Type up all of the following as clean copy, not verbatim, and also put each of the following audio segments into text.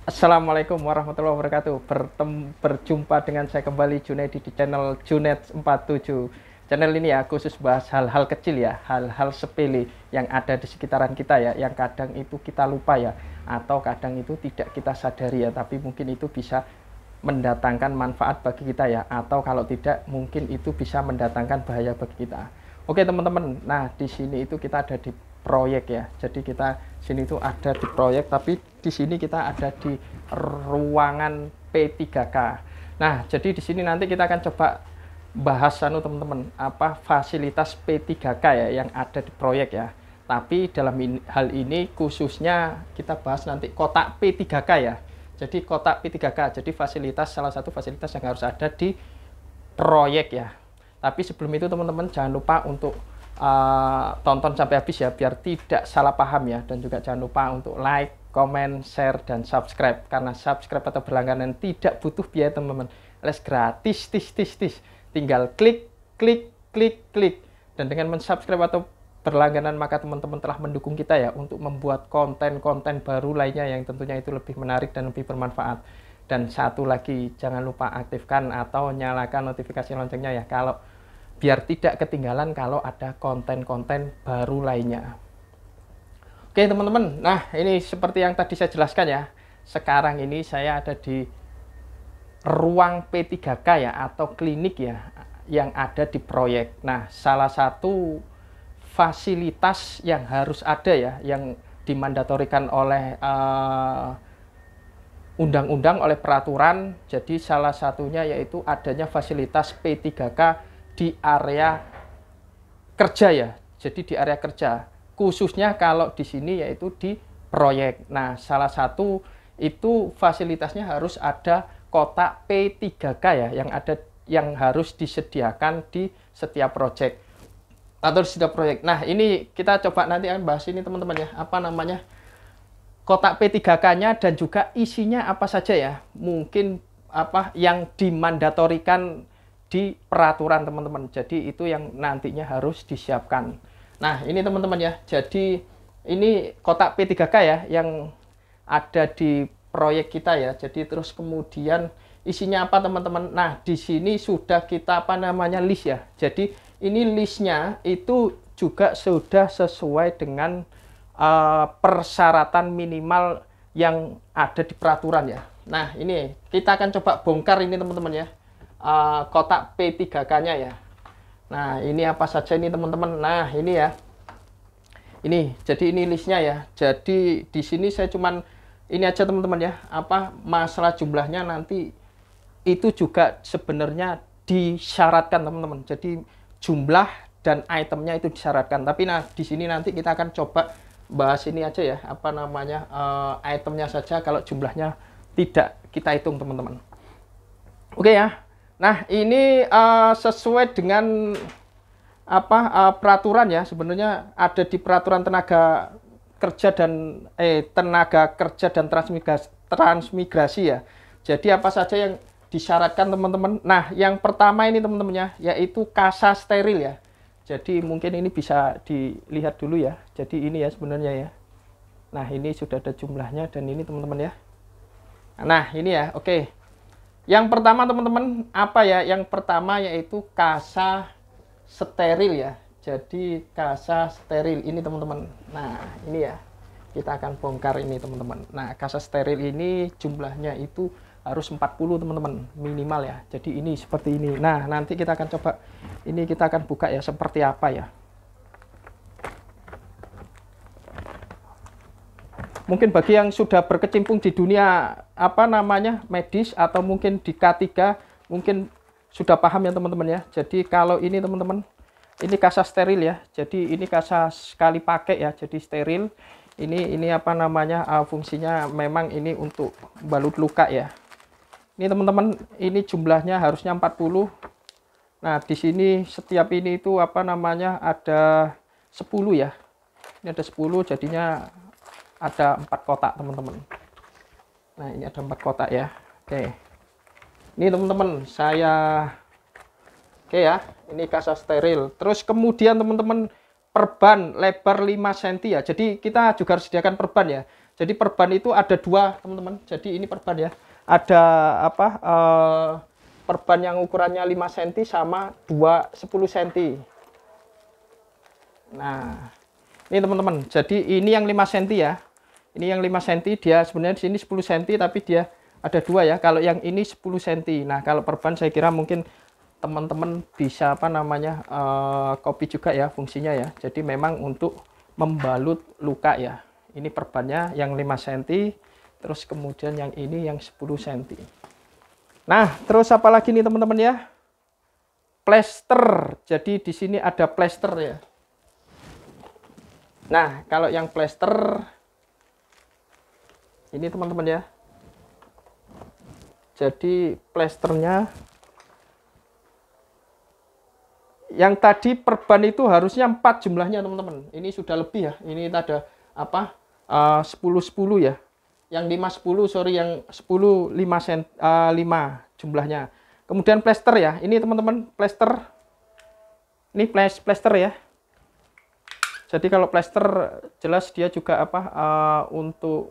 Assalamualaikum warahmatullahi wabarakatuh. Berjumpa dengan saya kembali Junaidi di channel Junet 47. Channel ini ya khusus bahas hal-hal kecil ya, hal-hal sepele yang ada di sekitaran kita ya, yang kadang itu kita lupa ya, atau kadang itu tidak kita sadari ya, tapi mungkin itu bisa mendatangkan manfaat bagi kita ya, atau kalau tidak mungkin itu bisa mendatangkan bahaya bagi kita. Oke teman-teman, nah di sini itu kita ada di proyek ya. Jadi kita sini itu ada di proyek, tapi di sini kita ada di ruangan P3K. Nah, jadi di sini nanti kita akan coba bahas teman-teman apa fasilitas P3K ya yang ada di proyek ya. Tapi dalam hal ini khususnya kita bahas nanti kotak P3K ya. Jadi kotak P3K, jadi fasilitas salah satu fasilitas yang harus ada di proyek ya. Tapi sebelum itu teman-teman jangan lupa untuk tonton sampai habis ya biar tidak salah paham ya, dan juga jangan lupa untuk like, comment, share, dan subscribe, karena subscribe atau berlangganan tidak butuh biaya teman-teman, alias gratis, tinggal klik, dan dengan mensubscribe atau berlangganan maka teman-teman telah mendukung kita ya untuk membuat konten-konten baru lainnya yang tentunya itu lebih menarik dan lebih bermanfaat. Dan satu lagi, jangan lupa aktifkan atau nyalakan notifikasi loncengnya ya, kalau biar tidak ketinggalan kalau ada konten-konten baru lainnya. Oke teman-teman, nah ini seperti yang tadi saya jelaskan ya, sekarang ini saya ada di ruang P3K ya, atau klinik ya, yang ada di proyek. Nah, salah satu fasilitas yang harus ada ya, yang dimandatorikan oleh undang-undang, oleh peraturan, jadi salah satunya yaitu adanya fasilitas P3K di area kerja ya, jadi di area kerja, khususnya kalau di sini yaitu di proyek. Nah, salah satu itu fasilitasnya harus ada kotak P3K ya, yang harus disediakan di setiap proyek atau di setiap proyek. Nah, ini kita coba nanti akan bahas ini teman-teman ya, apa namanya kotak P3K-nya dan juga isinya apa saja ya, mungkin apa yang dimandatorikan di peraturan teman-teman. Jadi itu yang nantinya harus disiapkan. Nah, ini teman-teman ya. Jadi ini kotak P3K ya yang ada di proyek kita ya. Jadi terus kemudian isinya apa teman-teman? Nah, di sini sudah kita apa namanya list ya. Jadi ini listnya itu juga sudah sesuai dengan persyaratan minimal yang ada di peraturan ya. Nah, ini kita akan coba bongkar ini teman-teman ya. Kotak P3K-nya ya. Nah, ini apa saja ini teman-teman. Nah, ini ya. Ini, jadi ini listnya ya. Jadi di sini saya cuman ini aja teman-teman ya. Apa masalah jumlahnya nanti itu juga sebenarnya disyaratkan teman-teman. Jadi jumlah dan itemnya itu disyaratkan. Tapi nah, di sini nanti kita akan coba bahas ini aja ya. Apa namanya itemnya saja, kalau jumlahnya tidak kita hitung teman-teman. Oke ya. Nah, ini sesuai dengan apa peraturan ya, sebenarnya ada di peraturan tenaga kerja dan transmigrasi ya. Jadi apa saja yang disyaratkan teman-teman. Nah, yang pertama ini teman-teman ya, yaitu kasa steril ya. Jadi mungkin ini bisa dilihat dulu ya. Jadi ini ya sebenarnya ya. Nah, ini sudah ada jumlahnya dan ini teman-teman ya. Nah, ini ya, oke. Yang pertama teman-teman apa ya? Yang pertama yaitu kasa steril ya. Jadi kasa steril ini teman-teman. Nah, ini ya. Kita akan bongkar ini teman-teman. Nah, kasa steril ini jumlahnya itu harus 40 teman-teman minimal ya. Jadi ini seperti ini. Nah, nanti kita akan coba ini, kita akan buka ya seperti apa ya. Mungkin bagi yang sudah berkecimpung di dunia apa namanya medis atau mungkin di K3 mungkin sudah paham ya teman-teman ya. Jadi kalau ini teman-teman, ini kasa steril ya. Jadi ini kasa sekali pakai ya, jadi steril. Ini apa namanya fungsinya memang ini untuk balut luka ya. Ini teman-teman, ini jumlahnya harusnya 40. Nah, di sini setiap ini itu apa namanya ada 10 ya. Ini ada 10, jadinya ada 4 kotak teman-teman. Nah, ini ada 4 kotak ya. Oke, ini teman-teman oke ya, ini kasa steril. Terus kemudian teman-teman perban lebar 5 cm ya. Jadi kita juga harus sediakan perban ya. Jadi perban itu ada dua teman-teman. Jadi ini perban ya. Ada apa? Perban yang ukurannya 5 cm sama 2 10 cm. Nah, ini teman-teman. Jadi ini yang 5 cm ya. Ini yang 5 cm, dia sebenarnya di sini 10 cm tapi dia ada dua ya. Kalau yang ini 10 cm. Nah, kalau perban saya kira mungkin teman-teman bisa apa namanya copy juga ya fungsinya ya. Jadi memang untuk membalut luka ya. Ini perbannya yang 5 cm, terus kemudian yang ini yang 10 cm. Nah, terus apa lagi nih teman-teman ya? Plester. Jadi di sini ada plester ya. Nah, kalau yang plester ini teman-teman ya. Jadi plesternya yang tadi perban itu harusnya 4 jumlahnya teman-teman. Ini sudah lebih ya. Ini ada apa? 10-10 ya. Yang 5-10, sorry, yang 10 5 jumlahnya. Kemudian plester ya. Ini teman-teman, plester. Ini plester ya. Jadi kalau plester jelas dia juga apa? Untuk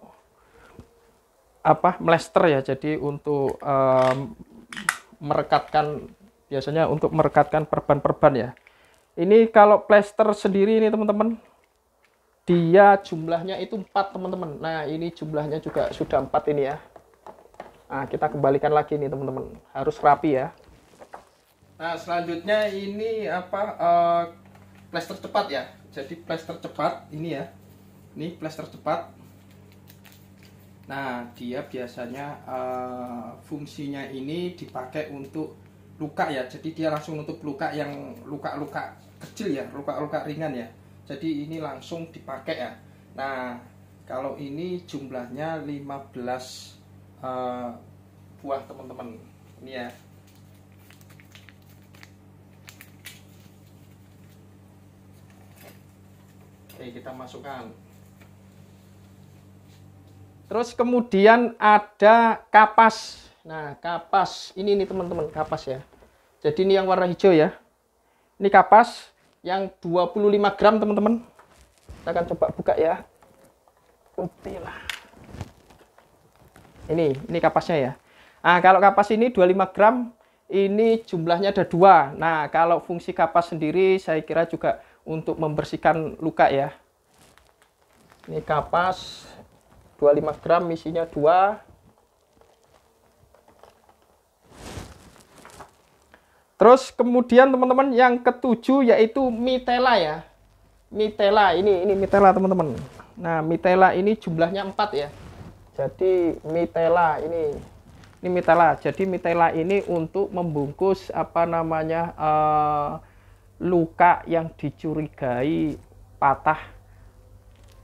apa? Melester ya. Jadi untuk merekatkan, biasanya untuk merekatkan perban-perban ya. Ini kalau plester sendiri ini teman-teman, dia jumlahnya itu 4 teman-teman. Nah, ini jumlahnya juga sudah 4 ini ya. Nah, kita kembalikan lagi nih teman-teman. Harus rapi ya. Nah, selanjutnya ini apa? Plester cepat ya. Jadi plester cepat ini ya. Ini plester cepat. Nah, dia biasanya fungsinya ini dipakai untuk luka ya. Jadi dia langsung untuk luka yang luka-luka kecil ya, luka-luka ringan ya. Jadi ini langsung dipakai ya. Nah, kalau ini jumlahnya 15 buah teman-teman. Ini ya. Oke, kita masukkan. Terus kemudian ada kapas. Nah, kapas ini nih teman-teman, kapas ya. Jadi ini yang warna hijau ya. Ini kapas yang 25 gram teman-teman. Kita akan coba buka ya. Utilah. Ini kapasnya ya. Nah, kalau kapas ini 25 gram, ini jumlahnya ada 2. Nah, kalau fungsi kapas sendiri saya kira juga untuk membersihkan luka ya. Ini kapas 25 gram, isinya 2. Terus kemudian teman-teman yang ketujuh yaitu mitela ya. Mitela ini mitela teman-teman. Nah, mitela ini jumlahnya 4 ya. Jadi mitela ini mitela. Jadi mitela ini untuk membungkus apa namanya luka yang dicurigai patah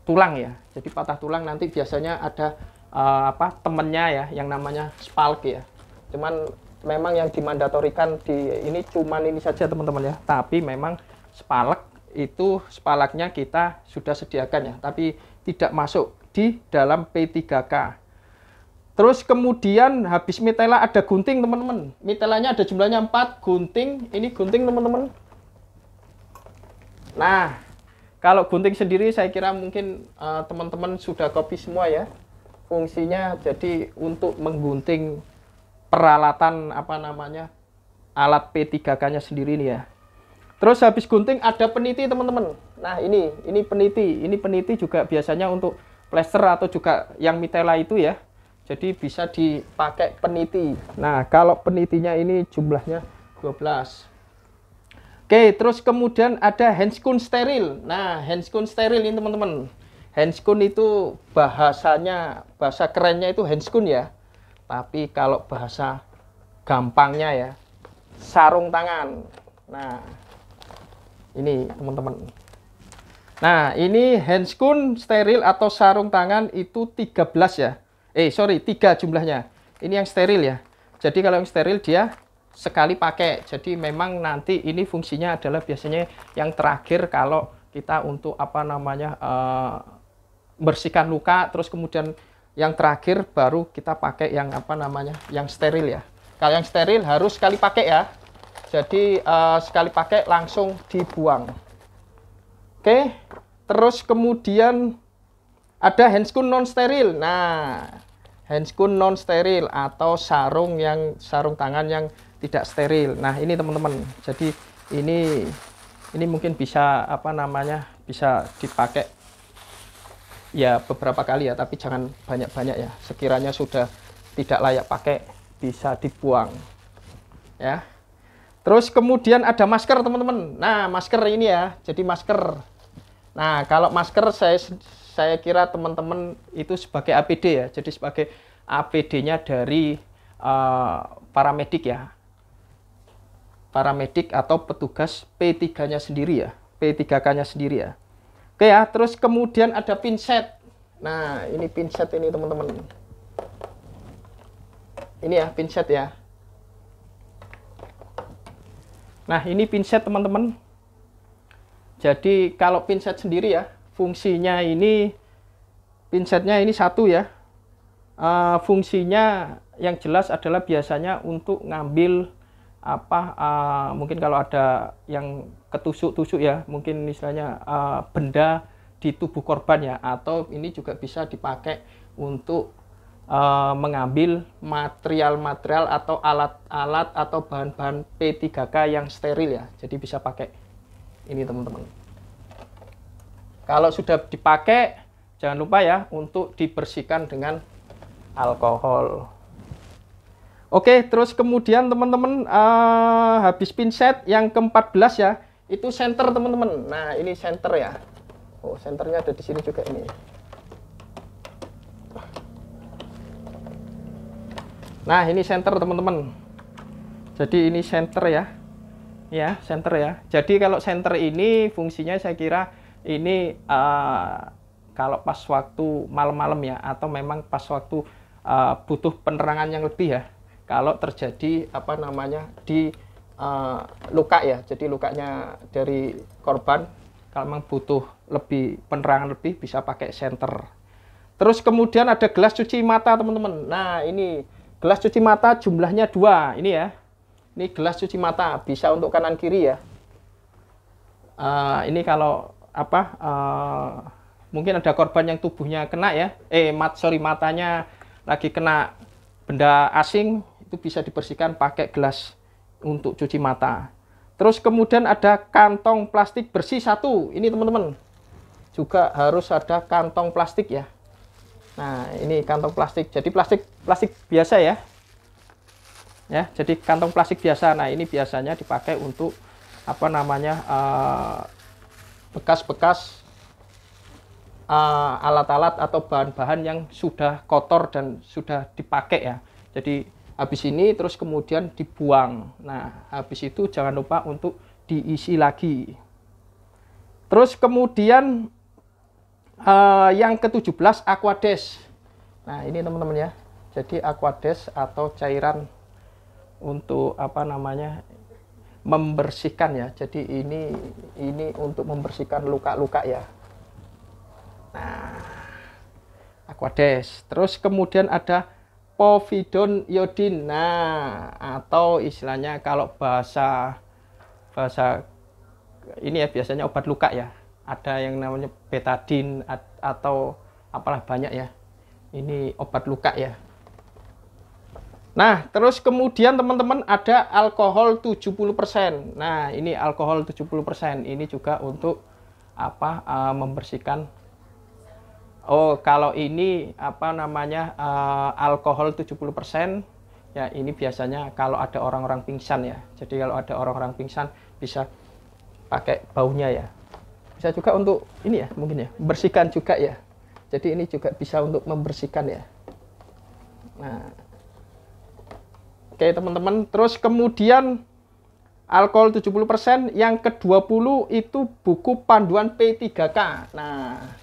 tulang ya. Jadi patah tulang nanti biasanya ada apa temennya ya yang namanya spalk ya. Cuman memang yang dimandatorikan di ini cuman ini saja teman-teman ya. Tapi memang spalaknya kita sudah sediakan ya. Tapi tidak masuk di dalam P3K. Terus kemudian habis mitela ada gunting teman-teman. Mitelanya ada jumlahnya 4, gunting. Ini gunting teman-teman. Nah, kalau gunting sendiri saya kira mungkin teman-teman sudah copy semua ya. Fungsinya jadi untuk menggunting peralatan apa namanya alat P3K-nya sendiri nih ya. Terus habis gunting ada peniti teman-teman. Nah, ini peniti. Ini peniti juga biasanya untuk plester atau juga yang mitela itu ya. Jadi bisa dipakai peniti. Nah, kalau penitinya ini jumlahnya 12. Oke, terus kemudian ada handscoon steril. Nah, handscoon steril ini teman-teman. Handscoon itu bahasa kerennya itu handscoon ya. Tapi kalau bahasa gampangnya ya, sarung tangan. Nah, ini teman-teman. Nah, ini handscoon steril atau sarung tangan itu 13 ya. 3 jumlahnya. Ini yang steril ya. Jadi kalau yang steril dia sekali pakai. Jadi memang nanti ini fungsinya adalah biasanya yang terakhir kalau kita untuk apa namanya bersihkan luka, terus kemudian yang terakhir baru kita pakai yang apa namanya yang steril ya. Kalau yang steril harus sekali pakai ya. Jadi sekali pakai langsung dibuang. Oke, terus kemudian Ada handscoon non steril. Nah, handscoon non steril atau sarung tangan yang tidak steril. Nah, ini teman-teman. Jadi ini mungkin bisa apa namanya? Bisa dipakai ya beberapa kali ya, tapi jangan banyak-banyak ya. Sekiranya sudah tidak layak pakai bisa dibuang. Ya. Terus kemudian ada masker, teman-teman. Nah, masker ini ya. Jadi masker. Nah, kalau masker saya kira teman-teman itu sebagai APD ya. Jadi sebagai APD-nya dari paramedik ya. Paramedik atau petugas P3-nya sendiri ya. P3K-nya sendiri ya. Oke ya, terus kemudian ada pinset. Nah, ini pinset ini teman-teman. Ini ya, pinset ya. Nah, ini pinset teman-teman. Jadi kalau pinset sendiri ya, fungsinya ini pinsetnya ini satu ya. Fungsinya yang jelas adalah biasanya untuk ngambil mungkin kalau ada yang ketusuk-tusuk ya, mungkin misalnya benda di tubuh korban ya, atau ini juga bisa dipakai untuk mengambil material-material atau alat-alat atau bahan-bahan P3K yang steril ya. Jadi bisa pakai ini teman-teman. Kalau sudah dipakai, jangan lupa ya untuk dibersihkan dengan alkohol. Oke, terus kemudian teman-teman habis pinset yang ke-14 ya, itu senter teman-teman. Nah, ini senter ya. Oh, senternya ada di sini juga ini. Nah, ini senter teman-teman. Jadi ini senter ya. Ya, senter ya. Jadi kalau senter ini fungsinya saya kira ini kalau pas waktu malam-malam ya, atau memang pas waktu butuh penerangan yang lebih ya. Kalau terjadi apa namanya di luka ya. Jadi lukanya dari korban, kalau memang butuh lebih penerangan lebih bisa pakai senter. Terus kemudian ada gelas cuci mata teman-teman. Nah, ini gelas cuci mata jumlahnya 2, ini ya. Ini gelas cuci mata, bisa untuk kanan kiri ya. Ini kalau mungkin ada korban yang tubuhnya kena ya, matanya lagi kena benda asing, itu bisa dibersihkan pakai gelas untuk cuci mata. Terus kemudian ada kantong plastik bersih 1, ini teman-teman. Juga harus ada kantong plastik ya. Nah, ini kantong plastik. Jadi plastik biasa ya. Ya, jadi kantong plastik biasa. Nah, ini biasanya dipakai untuk apa namanya? Bekas-bekas alat-alat atau bahan-bahan yang sudah kotor dan sudah dipakai ya. Jadi habis ini terus kemudian dibuang. Nah, habis itu jangan lupa untuk diisi lagi. Terus kemudian yang ke-17 Aquades. Nah, ini teman-teman ya. Jadi Aquades atau cairan untuk apa namanya? Membersihkan ya. Jadi ini untuk membersihkan luka-luka ya. Nah, Aquades. Terus kemudian ada povidone iodine. Nah, atau istilahnya kalau bahasa ini ya biasanya obat luka ya. Ada yang namanya betadine atau apalah banyak ya. Ini obat luka ya. Nah, terus kemudian teman-teman ada alkohol 70%. Nah, ini alkohol 70%. Ini juga untuk membersihkan. Oh, kalau ini apa namanya alkohol 70%, ya ini biasanya kalau ada orang-orang pingsan ya. Jadi kalau ada orang-orang pingsan bisa pakai baunya ya. Bisa juga untuk ini ya, mungkin ya, bersihkan juga ya. Jadi ini juga bisa untuk membersihkan ya. Nah, oke teman-teman, terus kemudian alkohol 70%, yang ke-20 itu buku panduan P3K. Nah,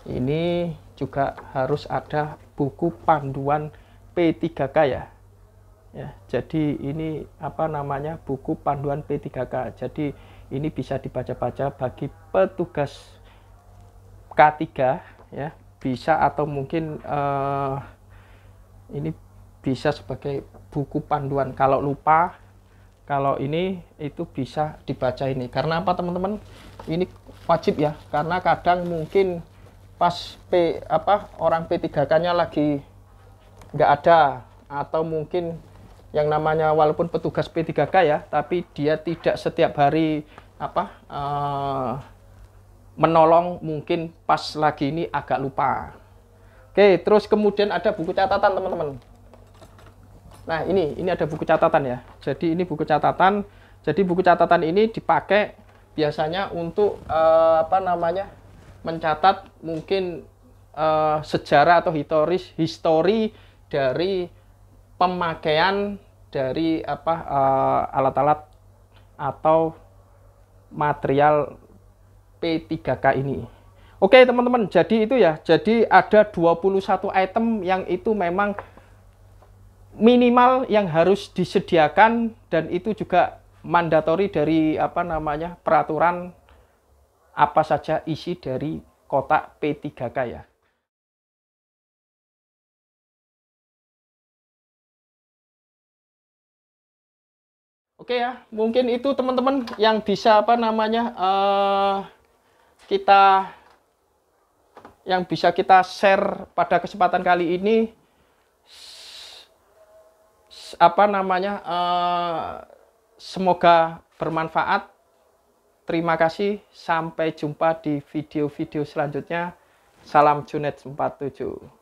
ini juga harus ada buku panduan P3K ya. Ya, jadi ini apa namanya? Buku panduan P3K. Jadi ini bisa dibaca-baca bagi petugas K3 ya, bisa atau mungkin ini bisa sebagai buku panduan. Kalau lupa, kalau ini itu bisa dibaca ini. Karena apa teman-teman? Ini wajib ya, karena kadang mungkin pas orang P3K-nya lagi nggak ada, atau mungkin yang namanya walaupun petugas P3K ya, tapi dia tidak setiap hari menolong, mungkin pas lagi ini agak lupa. Oke, terus kemudian ada buku catatan teman-teman. Nah ini ada buku catatan ya. Jadi ini buku catatan. Jadi buku catatan ini dipakai biasanya untuk mencatat mungkin sejarah atau histori dari pemakaian dari alat-alat atau material P3K ini. Oke teman-teman, jadi itu ya. Jadi ada 21 item yang itu memang minimal yang harus disediakan, dan itu juga mandatori dari peraturan apa saja isi dari kotak P3K ya. Oke ya, mungkin itu teman-teman yang bisa kita share pada kesempatan kali ini. Semoga bermanfaat. Terima kasih, sampai jumpa di video-video selanjutnya. Salam Junet 47.